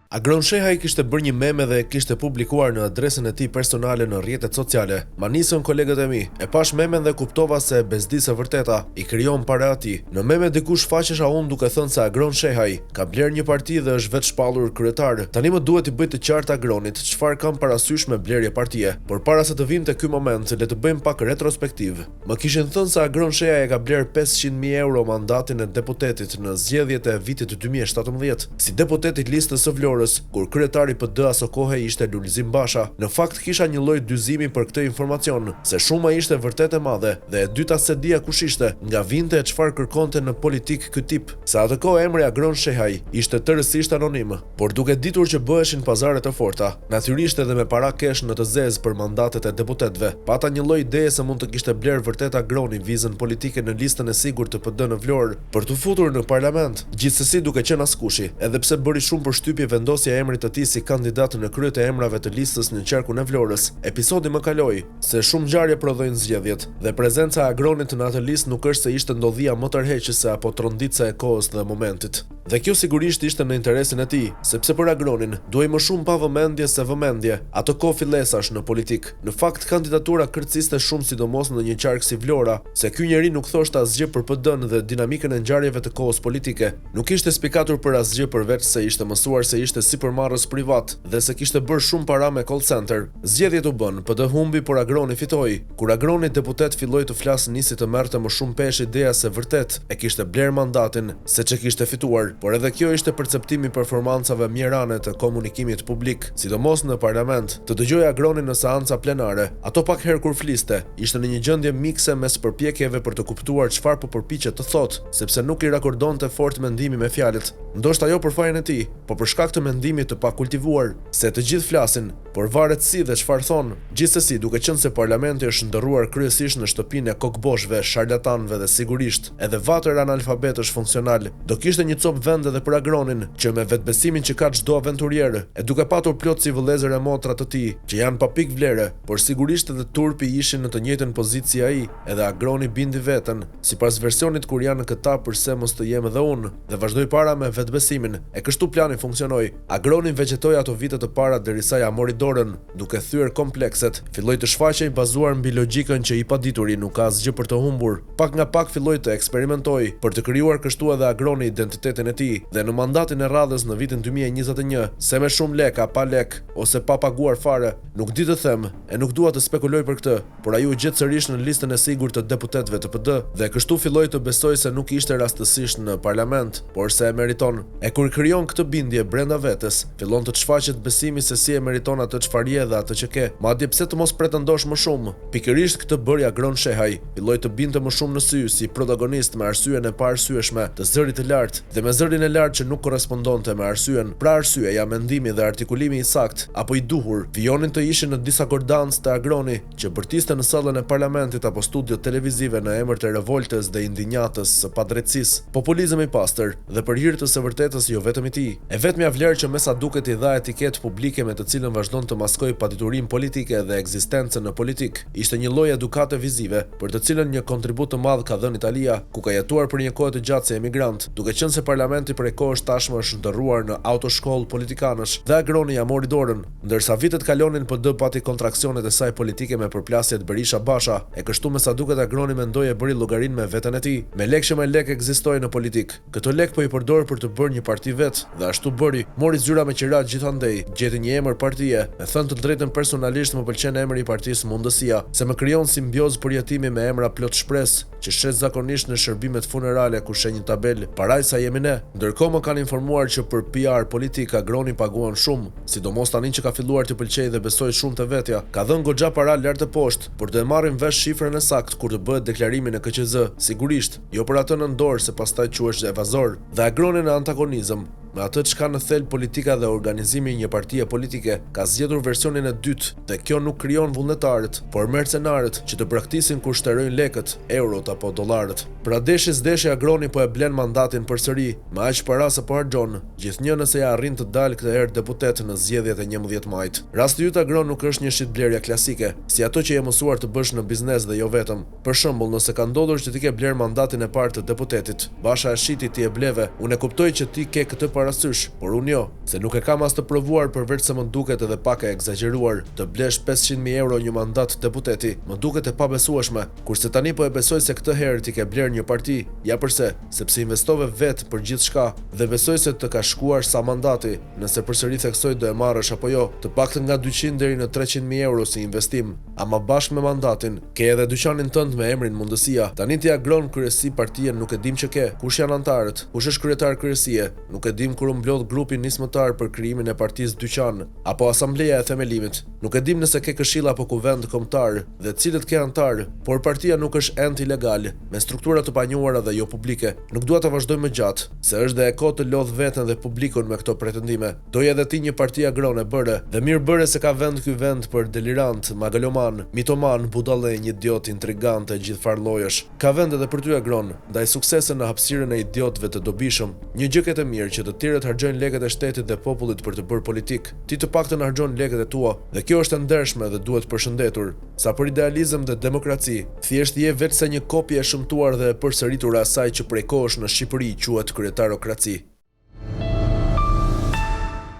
Agron Shehaj kishte bërë një meme dhe e kishte publikuar në adresën e tij personale në rrjetet sociale. Ma nisën kolegët e mi, e pash memen dhe kuptova se bezdisë e vërteta i krijon para atij. Në meme dikush faqesha unë duke thënë se Agron Shehaj ka bler një parti dhe është vetë shpallur kryetar. Tani më duhet i bëj të qartë Agronit çfarë kam parasysh me blerje partie. Por para se të vinte ky moment, le të bëjmë pak retrospektiv. Më kishin thënë se Agron Shehaj e ka bler 500.000 euro mandatin e deputetit në zgjedhjet e vitit 2017 si deputet i listës së Vlorës, kur kryetari PD aso kohe ishte Lulzim Basha. Në fakt kisha një lloj dyzimi për këtë informacion, se shuma ishte vërtet e madhe dhe e dyta se dija kush ishte, nga vinte e çfarë kërkonte në politik ky tip. Sa atë kohë emri Agron Shehaj ishte tërësisht anonim, por duke ditur që bëheshin pazare të forta, natyrisht edhe me para kesh në të zezë për mandatet e deputetëve, pata një lloj ideje se mund të kishte bler vërtet Agroni vizën politike në listën e sigurt të PD në Vlorë për të futur në parlament. Gjithsesi duke qenë askushi, edhe pse bëri shumë përshtypje vendosja e emrit të tij si kandidat në kryet e emrave të listës në qarkun e Vlorës. Episodi më kaloi se shumë ngjarje prodhojnë zgjedhjet dhe prezenca e Agronit në atë listë nuk është se ishte ndodhia më tërheqëse apo tronditse e kohës dhe momentit. Dhe kjo sigurisht ishte në interesin e tij, sepse për Agronin duhej më shumë pa vëmendje se vëmendje, ato kohë fillesash në politik. Në fakt kandidatura kërciste shumë sidomos në një qark si Vlora, se ky njeri nuk thoshte asgjë për PD-n dhe dinamikën e ngjarjeve të kohës politike. Nuk ishte spikatur për asgjë përveç se ishte mësuar se ishte sipërmarrës privat dhe se kishte bërë shumë para me call center. Zgjedhjet u bën, PD humbi por Agroni fitoi. Kur Agroni deputet filloi të flasë nisi të merrte më shumë pesh ideja se vërtet e kishte bler mandatin se që kishte fituar, por edhe kjo ishte perceptimi i performancave mjerane të komunikimit publik, sidomos në parlament. Të dëgjoj Agronin në seanca plenare, ato pak herë kur fliste, ishte në një gjendje mikse mes përpjekjeve për të kuptuar çfarë po përpiqet të thotë, sepse nuk i rakordonte fort mendimi me fjalët. Ndoshta jo për fajin e tij, por për shkak të mendimit të pakultivuar, se të gjithë flasin, por varet si dhe çfarë thon. Gjithsesi, duke qenë se parlamenti është ndërruar kryesisht në shtëpinë e kokboshve, sharlatanëve dhe sigurisht edhe vatër analfabetësh funksional, do kishte një copë vend edhe për Agronin, që me vetbesimin që ka çdo aventurier, e duke patur plot si vëllezër e motra të tij, që janë pa pikë vlere, por sigurisht edhe turpi ishin në të njëjtën pozici si ai, edhe Agroni bindi veten, sipas versionit kur janë këta përse mos të jem edhe unë, dhe vazhdoi para me vetbesimin. E kështu plani funksionoi. Agroni vegetoi ato vite të para derisa ja mori dorën, duke thyer komplekset, filloi të shfaqej bazuar mbi logjikën që i padituri nuk ka asgjë për të humbur. Pak nga pak filloi të eksperimentoi për të krijuar kështu edhe Agroni identitetin e tij, dhe në mandatin e radhës në vitin 2021, se me shumë lek, pa lek, ose pa paguar fare, nuk di të them, e nuk dua të spekuloj për këtë, por ai u gjet sërish në listën e sigurt të deputetëve të PD, dhe kështu filloi të besoj se nuk ishte rastësisht në parlament, por se e meriton. E kur krijon këtë bindje brenda vetes, fillon të shfaqet besimi se si e meriton atë çfarë je dhe atë që ke, madje pse të mos pretendosh më shumë. Pikërisht këtë bëri Agron Shehaj, filloi të binte më shumë në sy si protagonist me arsyeën e paarsyeshme të zërit të lartë, dhe me zërin e lartë që nuk korrespondonte me arsyeën. Pra arsyeja, mendimi dhe artikulimi i saktë apo i duhur vijonin të ishin në disakordancë të Agroni, që bërtiste në sallën e parlamentit apo studiot televizive në emër të revoltës dhe indinjatës së padrejtësisë, populizëm i pastër dhe për hir të së vërtetës jo vetëm i tij. E vetmja vlerë që mesa duket i dha etiketë publike me të cilën vazhdon të maskojë paditurinë politike dhe ekzistencën në politik, ishte një lloj edukate vizive, për të cilën një kontribut të madh ka dhënë Italia, ku ka jetuar për një kohë të gjatë si emigrant, duke qenë se parlamenti prej kohësh tashmë është ndërruar në autoshkollë politikanësh, dhe Agroni ja mori dorën, ndërsa vitet kalonin PD pati kontraksionet e saj politike me përplasjet Berisha Basha, e kështu me sa duket Agroni mendoi e bëri llogarinë me veten e tij. Me lek që me lek ekzistoi në politik. Këto lek po i përdor për të bërë një parti vet, dhe ashtu bëri. Mori zyra me qira gjithandej, gjeti një emër partie. Me thënë të drejtën personalisht më pëlqen emri i partisë Mundësia, se më krijon simbiozë përjetimi me emra plot shpresë, që shes zakonisht në shërbimet funerale ku shenjë tabel paraj sa jemi ne. Ndërkohë më kanë informuar që për PR politik Agroni paguan shumë, sidomos tani që ka filluar të pëlqejë dhe besoj shumë të vetja. Ka dhënë goxha para lart të poshtë, por do e marrin vesh shifrën e saktë kur të bëhet deklarimi në KQZ. Sigurisht, jo për atë në dorë se pastaj quhesh evazor. Dhe Agroni në antagonizëm me atë çka në thelb politika dhe organizimi i një partie politike, ka zgjedhur versionin e dytë, dhe kjo nuk krijon vullnetarët, por mercenarët që të braktisin kur shterojnë lekët, eurot apo dollarët. Pra deshi Agroni po e blen mandatin përsëri, me aq para sa po harxhon, gjithnjë nëse ja arrin të dalë këtë herë deputet në zgjedhjet e 11 majit. Rasti i yt Agron nuk është një shitblerje klasike, si ato që je mësuar të bësh në biznes dhe jo vetëm. Për shembull, nëse ka ndodhur që ti ke bler mandatin e parë të deputetit, Basha e shiti ti e bleve, unë e kuptoj që ti ke këtë parasysh, por unë jo, se nuk e kam as të provuar përveç se më duket edhe pak e egzageruar të blesh 500.000 euro një mandat deputeti, më duket e pabesueshme, kurse tani po e besoj se këtë herë ti ke bler një parti, ja përse, sepse investove vetë për gjithçka dhe besoj se të ka shkuar sa mandati, nëse përsëri theksoj do e marrësh apo jo, të paktën nga 200 deri në 300.000 euro si investim, ama bashkë me mandatin, ke edhe dyqanin tënd me emrin Mundësia. Tani ti agron kryesi partije, nuk e dim që ke, kush janë antarët, kush është kryetar kryesie, nuk e dim kur u mblodh grupi nismëtar për krijimin e partisë dyqan, apo asambleja e themelimit. Nuk e dim nëse ke këshill apo kuvend kombëtar dhe cilët ke antar, por partia nuk është ent ilegal, me struktura të panjohura dhe jo publike. Nuk dua të vazhdoj më gjatë, se është dhe e kohë të lodh veten dhe publikun me këto pretendime. Doja edhe ti një parti agrone bëre, dhe mirë bëre se ka vend ky vend për delirant, magaloman, mitoman, budallë, një idiot intrigant e gjithfarllojësh. Ka vend edhe për ty agron, ndaj suksese në hapësirën e idiotëve të dobishëm. Një gjë e mirë që të tjerët harxojnë lekët e shtetit dhe popullit për të bërë politik. Ti të paktën harxhon lekët e tua, dhe kjo është e ndershme dhe duhet përshëndetur. Sa për idealizëm dhe demokraci, thjesht je vetëse një kopje e shëmtuar dhe e përsëritur e asaj që prej kohësh në Shqipëri quhet kryetarokraci.